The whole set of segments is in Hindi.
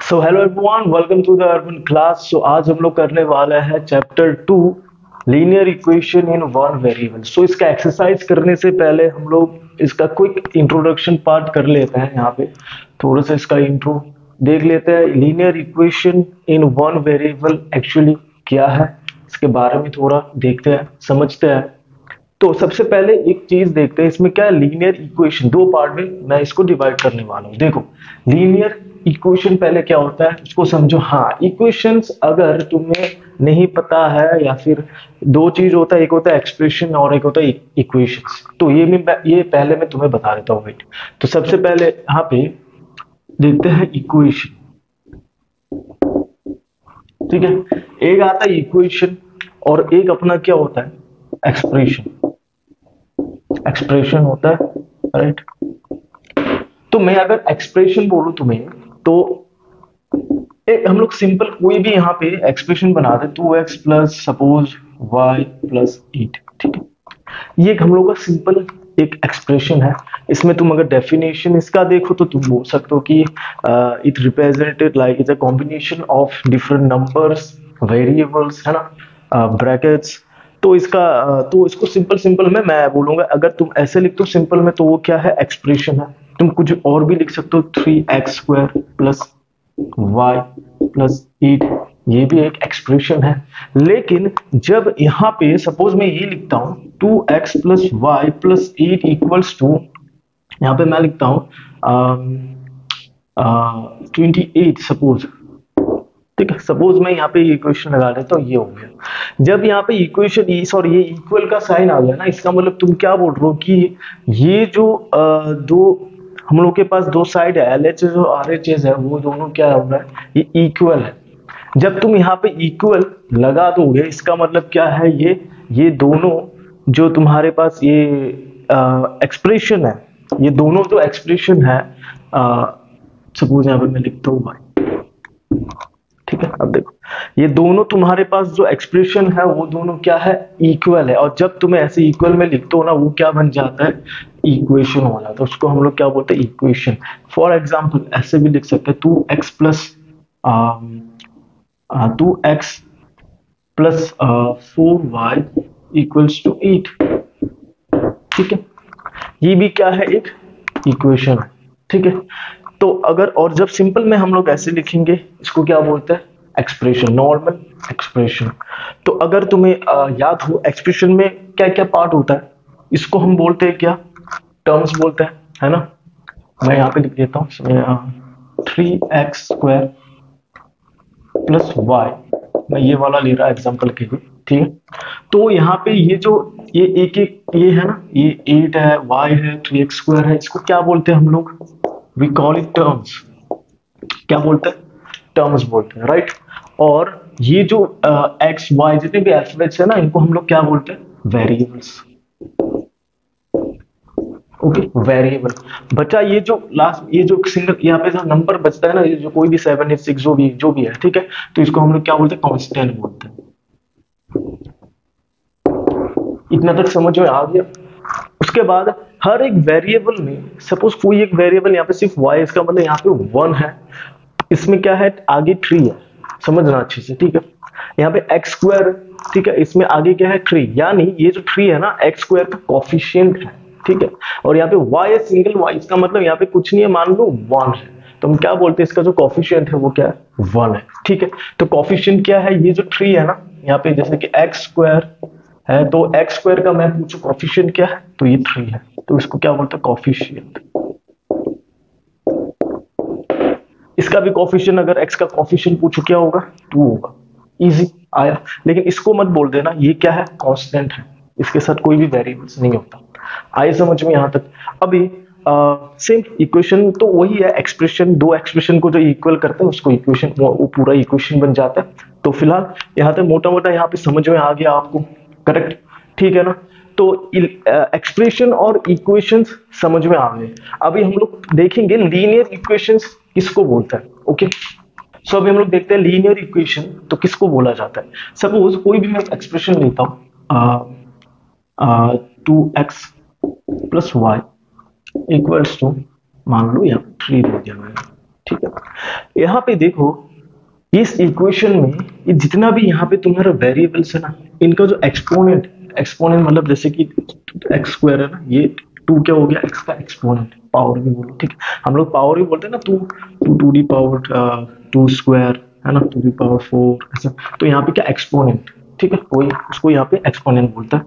So hello everyone, welcome to the urban class. So आज हम लोग करने वाला है chapter 2 linear equation in one variable. So इसका एक्सरसाइज करने से पहले हम लोग इसका क्विक इंट्रोडक्शन पार्ट कर लेते हैं। यहाँ पे थोड़ा सा इसका इंट्रो देख लेते हैं। Linear equation in one variable actually क्या है, इसके बारे में थोड़ा देखते हैं, समझते हैं। तो सबसे पहले एक चीज देखते हैं, इसमें क्या है, लीनियर इक्वेशन दो पार्ट में मैं इसको डिवाइड करने वाला हूँ। देखो, लीनियर इक्वेशन पहले क्या होता है उसको समझो। हाँ, इक्वेशंस अगर तुम्हें नहीं पता है या फिर दो चीज होता है, एक होता है एक्सप्रेशन और एक होता है इक्वेशंस। तो ये पहले मैं तुम्हें बता देता हूँ। वेट, तो सबसे पहले यहाँ पे देखते हैं इक्वेशन। ठीक है, एक आता है इक्वेशन और एक अपना क्या होता है, एक्सप्रेशन। एक्सप्रेशन होता है, राइट। तो मैं अगर एक्सप्रेशन बोलूं तुम्हें, तो एक हम लोग सिंपल कोई भी यहाँ पे एक्सप्रेशन बना दे, 2x plus suppose y plus 8। ठीक है, ये एक हम लोग का सिंपल एक एक्सप्रेशन है। इसमें तुम अगर डेफिनेशन इसका देखो तो तुम बोल सकते हो कि it represented like it's a combination of different numbers, variables, है ना, ब्रैकेट्स। तो तो इसको सिंपल सिंपल में मैं बोलूंगा, अगर तुम ऐसे लिखते हो सिंपल में तो वो क्या है, एक्सप्रेशन है। तुम कुछ और भी लिख सकते हो, 3x² प्लस y प्लस 8, ये भी एक एक्सप्रेशन है। लेकिन जब यहाँ पे सपोज मैं ये लिखता हूँ 2x plus y plus 8 equals to, यहाँ पे मैं लिखता हूँ 28 सपोज। ठीक है, सपोज मैं यहाँ पे इक्वेशन लगा देता हूँ, ये हो गया। जब यहाँ पे इक्वेशन सॉरी ये इक्वल का साइन आ गया ना, इसका मतलब तुम क्या बोल रहे हो कि ये जो दो हम लोग के पास दो साइड है, LHS और RHS है, वो दोनों क्या हो रहा है, ये इक्वल है। जब तुम यहाँ पे इक्वल लगा दोगे, इसका मतलब क्या है, ये दोनों जो तुम्हारे पास ये एक्सप्रेशन है, ये दोनों जो एक्सप्रेशन है, सपोज यहाँ पे मैं लिखता हूँ भाई। ठीक है, अब देखो, ये दोनों तुम्हारे पास जो एक्सप्रेशन है वो दोनों क्या है, इक्वल है। और जब तुम्हें ऐसे इक्वल में लिखते हो ना, वो क्या बन जाता है, इक्वेशन हो जाता है। उसको हम लोग क्या बोलते हैं, इक्वेशन। फॉर एग्जाम्पल ऐसे भी लिख सकते हैं, 2x plus 4y equals to 8। ठीक है, ये भी क्या है, एक इक्वेशन है। ठीक है, तो अगर और जब सिंपल में हम लोग ऐसे लिखेंगे, इसको क्या बोलते हैं, एक्सप्रेशन, नॉर्मल एक्सप्रेशन। तो अगर तुम्हें याद हो, एक्सप्रेशन में क्या क्या पार्ट होता है, इसको हम बोलते हैं क्या, टर्म्स बोलते हैं, है ना। मैं यहाँ पे लिख देता हूँ 3x² प्लस वाई, मैं ये वाला ले रहा एग्जांपल के लिए। ठीक है, तो यहाँ पे ये जो ये एक ये है ना, ये 8 है, y है, 3x² है, इसको क्या बोलते हैं हम लोग, वी कॉल इट टर्म्स। क्या बोलते हैं, टर्म्स बोलते हैं, राइट। और ये जो एक्स वाई जितने भी अल्फाबेट्स है ना, इनको हम लोग क्या बोलते हैं, वेरिएबल्स। Okay, variable. बचा ये जो लास्ट, ये जो सिंगल यहाँ पे जो नंबर बचता है ना, ये जो कोई भी 7 8 6 जो भी है, ठीक है, तो इसको हम लोग क्या बोलते हैं, कांस्टेंट बोलते हैं। इतना तक समझ में आ गया। उसके बाद हर एक वेरिएबल में, सपोज कोई एक वेरिएबल यहाँ पे सिर्फ y, इसका मतलब यहाँ पे 1 है, इसमें क्या है, आगे 3 है, समझना अच्छे से। ठीक है, यहाँ पे x², ठीक है, इसमें आगे क्या है, 3, यानी ये जो 3 है ना, x² का कोफिशिएंट है। ठीक है, और यहाँ पे y है, सिंगल y, इसका मतलब यहाँ पे कुछ नहीं है, मान लो 1 है, तो हम क्या बोलते हैं, इसका जो कोफिशिएंट है वो क्या है, 1 है। ठीक है, तो कोफिशिएंट क्या है, ये जो 3 है ना, यहाँ पे जैसे कि x² है, तो x² का मैं पूछूं कोफिशिएंट क्या है, तो ये 3 है, तो इसको क्या बोलते हैं, कोफिशिएंट। इसका भी कोफिशिएंट, अगर x का कोफिशिएंट पूछो क्या होगा, 2 होगा। इजी आया। लेकिन इसको मत बोल देना, ये क्या है, कांस्टेंट है, इसके साथ कोई भी वेरिएबल्स नहीं होता। आइए समझ में यहां तक। अभी सेम इक्वेशन तो वही है, एक्सप्रेशन, दो एक्सप्रेशन को जो इक्वल करते हैं उसको इक्वेशन, वो पूरा इक्वेशन बन जाता है। तो फिलहाल यहाँ तक मोटा मोटा यहाँ पे समझ में आ गया आपको, करेक्ट, ठीक है ना। तो एक्सप्रेशन और इक्वेशंस समझ में आ गए। अभी हम लोग देखेंगे लीनियर इक्वेशंस किसको बोलता है। ओके, सो अभी हम लोग देखते हैं लीनियर इक्वेशन तो किसको बोला जाता है। सपोज कोई भी मैं एक्सप्रेशन लेता हूँ, 2x plus Y equals to, मान लो यहाँ 3 दे दिया मैंने। ठीक है। यहाँ पे देखो इस इक्वेशन में ये जितना भी यहाँ पे तुम्हारा वेरिएबल्स है ना, इनका जो एक्सपोनेंट, एक्सपोनेंट मतलब जैसे कि एक्स स्क्वायर है ना, ये टू क्या हो गया, एक्स का एक्सपोनेंट, पावर भी बोलो, ठीक है, हम लोग पावर भी बोलते हैं ना, two two to the power two square है ना, टू दी पावर फोर ऐसा। तो यहाँ पे क्या एक्सपोनेंट, ठीक है, कोई उसको यहाँ पे एक्सपोनेंट बोलता है।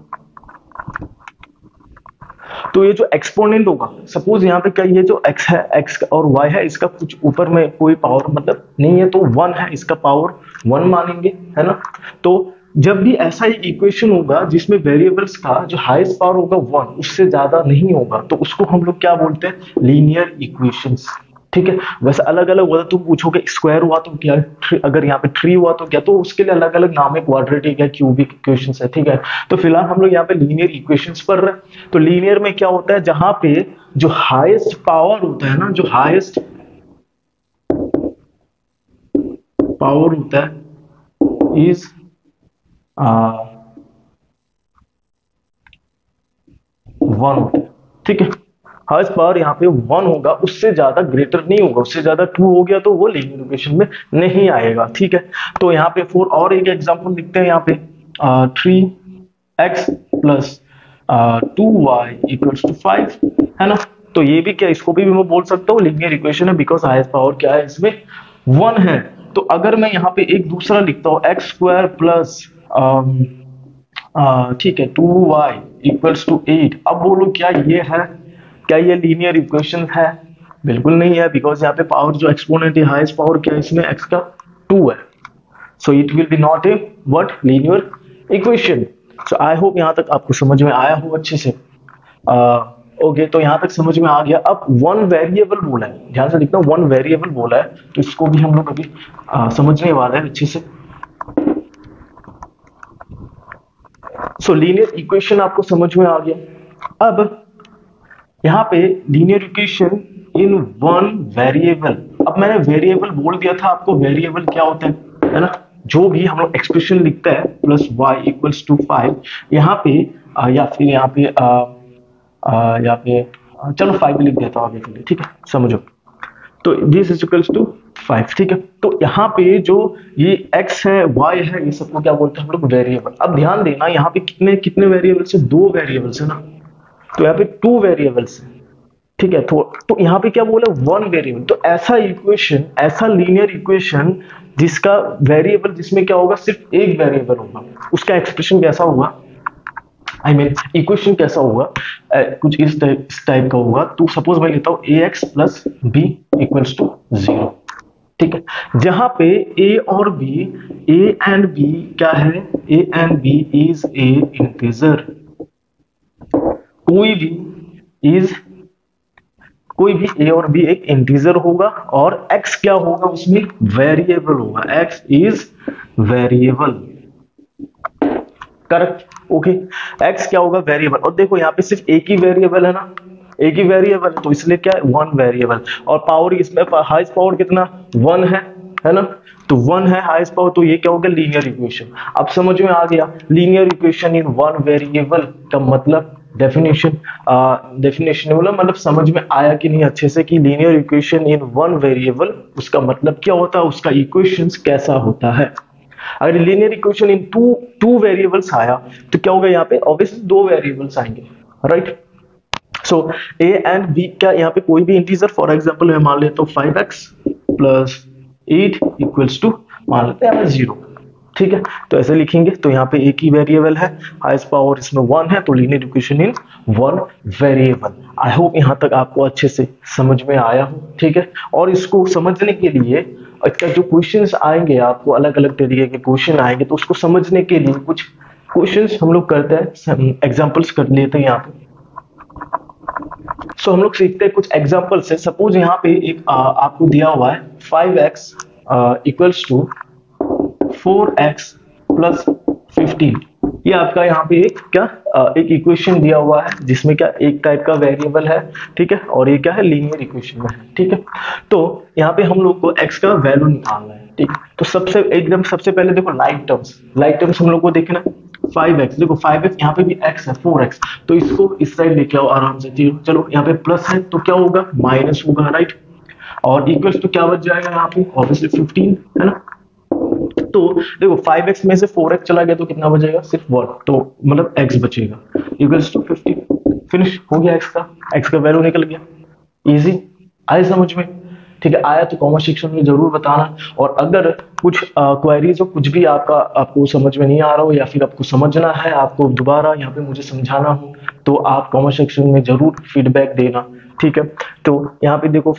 तो ये जो एक्सपोनेंट होगा, सपोज यहाँ पे क्या ये जो x है, x और y है, इसका कुछ ऊपर में कोई पावर मतलब नहीं है, तो 1 है, इसका पावर 1 मानेंगे, है ना। तो जब भी ऐसा एक इक्वेशन होगा जिसमें वेरिएबल्स का जो हाईएस्ट पावर होगा 1, उससे ज्यादा नहीं होगा, तो उसको हम लोग क्या बोलते हैं, लीनियर इक्वेशंस, ठीक है। वैसे अलग अलग होता, तुम पूछोगे स्क्वायर हुआ तो क्या, अगर यहाँ पे ट्री हुआ तो क्या, तो उसके लिए अलग अलग नाम है, क्वाड्रेटिक है, क्यूबिक इक्वेशंस है, ठीक है। तो फिलहाल हम लोग यहाँ पे लीनियर इक्वेशंस पढ़ रहे हैं। तो लीनियर में क्या होता है, जहां पे जो हाईएस्ट पावर होता है ना, जो हाईएस्ट पावर होता है इज वन होता है, ठीक है। हाईएस्ट पावर यहाँ पे 1 होगा, उससे ज्यादा ग्रेटर नहीं होगा, उससे ज्यादा 2 हो गया तो वो लीनियर इक्वेशन में नहीं आएगा, ठीक है। तो यहाँ पे 4 और एक एग्जांपल लिखते हैं, यहाँ पे 3x plus 2y equals to 5 है ना। तो ये भी क्या, इसको भी मैं बोल सकता हूँ लीनियर इक्वेशन है, बिकॉज हाईएस्ट पावर क्या है इसमें 1 है। तो अगर मैं यहाँ पे एक दूसरा लिखता हूँ एक्स स्क्वायर प्लस ठीक है 2y इक्वल्स टू 8, अब बोलो क्या ये है, क्या ये लीनियर इक्वेशन है, बिल्कुल नहीं है, बिकॉज यहाँ पे पावर जो एक्सपोनेंट है, हाईएस्ट पावर क्या है इसमें, x का 2 है, so it will be not a what, linear equation. So I hope यहाँ तक आपको समझ में आया हो अच्छे से। ओके, तो यहाँ तक समझ में आ गया। अब वन वेरिएबल बोला है, ध्यान से लिखना, वन वेरिएबल बोला है, तो इसको भी हम लोग अभी समझने वाला है अच्छे से। सो लीनियर इक्वेशन आपको समझ में आ गया। अब यहाँ पे linear equation in one variable, अब मैंने वेरिएबल बोल दिया था आपको, वेरिएबल क्या होता है ना, जो भी हम लोग एक्सप्रेशन लिखता है प्लस y इक्वल्स टू 5, यहाँ पे या फिर यहाँ पे चलो 5 लिख देता हूँ आगे के लिए, ठीक है, समझो। तो दिस इज इक्वल्स टू 5, ठीक है। तो यहाँ पे जो ये x है, y है, ये सबको क्या बोलते हैं हम लोग, वेरिएबल। अब ध्यान देना, यहाँ पे कितने कितने वेरिएबल्स है, 2 वेरिएबल्स है ना, तो यहाँ पे 2 वेरिएबल्स है, ठीक है। तो यहाँ पे क्या बोला, 1 वेरिएबल। तो ऐसा इक्वेशन, ऐसा लीनियर इक्वेशन जिसका वेरिएबल, जिसमें क्या होगा, सिर्फ एक वेरिएबल होगा, उसका एक्सप्रेशन कैसा होगा, आई मीन इक्वेशन कैसा होगा, कुछ इस टाइप का होगा। तो सपोज मैं लेता हूँ ax plus b equals to 0, ठीक है, जहां पे a और b, a एंड b क्या है, a and b is a integer, कोई भी a और b एक इंटीजर होगा, और x क्या होगा उसमें, वेरिएबल होगा, x is variable, correct, okay. x क्या होगा, वेरिएबल। और देखो यहाँ पे सिर्फ एक ही वेरिएबल है ना, एक ही वेरिएबल, तो इसलिए क्या है, 1 वेरिएबल। और पावर इसमें हाईएस्ट पावर कितना, 1 है ना, तो 1 है हाईएस्ट पावर, तो ये क्या होगा, लीनियर इक्वेशन। अब समझ में आ गया, लीनियर इक्वेशन इन 1 वेरिएबल का मतलब, डेफिनेशन बोला, मतलब समझ में आया कि नहीं अच्छे से, कि लीनियर इक्वेशन इन 1 वेरिएबल उसका मतलब क्या होता है, उसका इक्वेशंस कैसा होता है। अगर लीनियर इक्वेशन इन टू वेरिएबल्स आया तो क्या होगा, यहाँ पे ऑब्वियसली 2 वेरिएबल्स आएंगे, right. So a and b क्या, यहाँ पे कोई भी इंटीजर, फॉर एग्जांपल मैं मान लेता हूँ 5x प्लस 8 इक्वल्स टू, मान लेते हैं 0, ठीक है। तो ऐसे लिखेंगे, तो यहाँ पे एक ही वेरिएबल है, हाईएस्ट पावर इसमें 1 है, तो linear equation in 1 variable. I hope यहाँ तक आपको अच्छे से समझ में आया हो, ठीक है। और इसको समझने के लिए अच्छा, जो क्वेश्चंस आएंगे आपको, अलग अलग तरीके के क्वेश्चन आएंगे, तो उसको समझने के लिए कुछ क्वेश्चंस हम लोग करते हैं, एग्जांपल्स कर लेते हैं यहाँ पे। सो हम लोग सीखते हैं कुछ एग्जांपल्स से। सपोज यहाँ पे एक आपको दिया हुआ है 5x equals to 4x plus 15, ये आपका यहाँ पे एक क्या, एक इक्वेशन दिया हुआ है, जिसमें क्या एक टाइप का वेरिएबल है, ठीक है, और ये क्या है, लीनियर इक्वेशन में है, ठीक है। तो यहाँ पे हम लोग को x का वैल्यू निकालना है, ठीक है। तो सबसे पहले देखो लाइक टर्म्स हम लोग को देखना, 5x, देखो 5x, यहाँ पे भी x है 4x, तो इसको इस साइड लेके आओ आराम से, चलो यहाँ पे प्लस है तो क्या होगा, माइनस होगा, राइट। और इक्वल्स टू क्या बच जाएगा यहाँ पे, ऑब्वियसली 15 है ना। तो देखो 5x में से 4x चला गया तो कितना बचेगा, सिर्फ 1, तो मतलब x बचेगा, इक्वल्स टू 15। फिनिश हो गया, x का वैल्यू निकल गया। इजी, आए समझ में? ठीक है, आया तो कमेंट सेक्शन में जरूर बताना। और अगर कुछ क्वेरीज हो, कुछ भी आपको समझ में नहीं आ रहा हो, या फिर आपको समझना है, आपको दोबारा यहाँ पे मुझे समझाना हो, तो आप कमेंट सेक्शन में जरूर फीडबैक देना। ठीक है, तो यहाँ पे देखो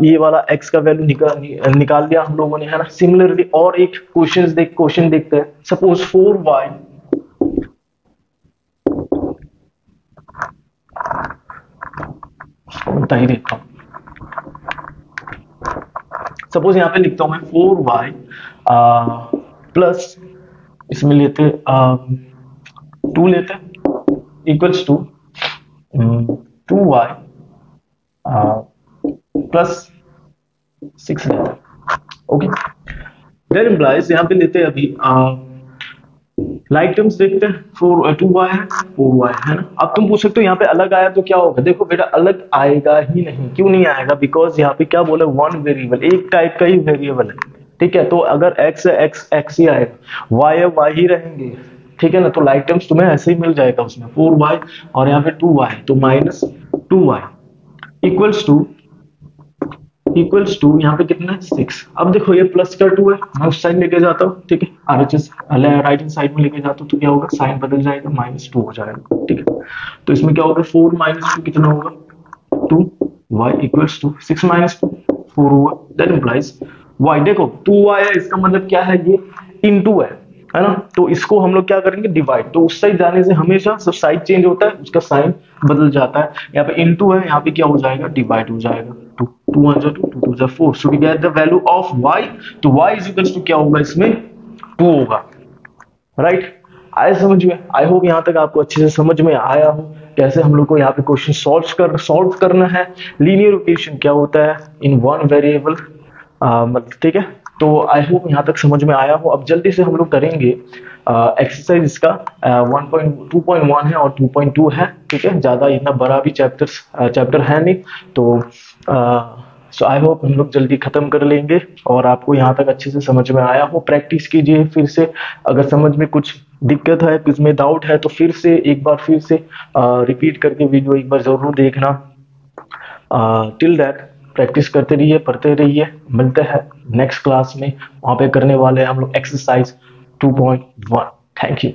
ये वाला x का वैल्यू निकाल दिया हम लोगों ने, है ना। सिमिलरली और एक क्वेश्चन देखते हैं। सपोज 4y बता ही देता हूँ। सपोज यहाँ पे लिखता हूँ मैं 4y प्लस इसमें लेते 2 लेते इक्वल्स टू 2y प्लस 6 लेते हैं। ओके, दैट इम्प्लाइज यहाँ पे लेते हैं अभी लाइक टर्म्स देखते हैं। 2y है, 4y है ना। अब तुम पूछ सकते हो यहाँ पे अलग आया तो क्या होगा। देखो बेटा, अलग आएगा ही नहीं। क्यों नहीं आएगा? बिकॉज यहाँ पे क्या बोला, वन वेरिएबल, एक टाइप का ही वेरिएबल है। ठीक है, तो अगर x है x ही आएगा, y है y ही रहेंगे। ठीक है ना, तो लाइक टर्म्स तुम्हें ऐसे ही मिल जाएगा उसमें, 4y और यहाँ पे 2y, तो माइनस 2y इक्वल्स टू यहाँ पे कितना है, 6। अब देखो ये प्लस का 2 है, मैं उस साइड लेके जाता हूँ। ठीक है, RHS राइट हैंड साइड में लेके जाता हूँ तो क्या होगा, साइन बदल जाएगा, -2 हो जाएगा। ठीक है, तो इसमें क्या होगा, 4 - 2 कितना होगा, 2, y इक्वल्स टू 6 - 2 4 हुआ। दैट इंप्लाइज y, देखो 2y है, इसका मतलब क्या है, ये इनटू है ना। तो इसको हम लोग क्या करेंगे, डिवाइड। तो उस साइड जाने से हमेशा सब साइड चेंज होता है, उसका साइन बदल जाता है। यहाँ पे इनटू है, यहाँ पे क्या हो जाएगा, डिवाइड हो जाएगा। 2 1 2 2 2 4, so we get the value of y। तो y इज इक्वल्स टू क्या होगा, इसमें 2 होगा। राइट, आए समझ में? आई होप यहाँ तक आपको अच्छे से समझ में आया हो कैसे हम लोग को यहाँ पे क्वेश्चन सॉल्व करना है। लीनियर इक्वेशन क्या होता है इन वन वेरिएबल, मतलब ठीक है। तो आई होप यहाँ तक समझ में आया हो। अब जल्दी से हम लोग करेंगे एक्सरसाइज इसका 2.1 है और 2.2 है। ठीक है, ज्यादा इतना बड़ा भी चैप्टर है नहीं, तो सो आई होप हम लोग जल्दी खत्म कर लेंगे और आपको यहाँ तक अच्छे से समझ में आया हो। प्रैक्टिस कीजिए फिर से, अगर समझ में कुछ दिक्कत है, कुछ में डाउट है, तो फिर से एक बार फिर से रिपीट करके वीडियो एक बार जरूर देखना। टिल दैट प्रैक्टिस करते रहिए, पढ़ते रहिए। मिलते हैं नेक्स्ट क्लास में, वहां पे करने वाले हैं हम लोग एक्सरसाइज 2.1। Thank you.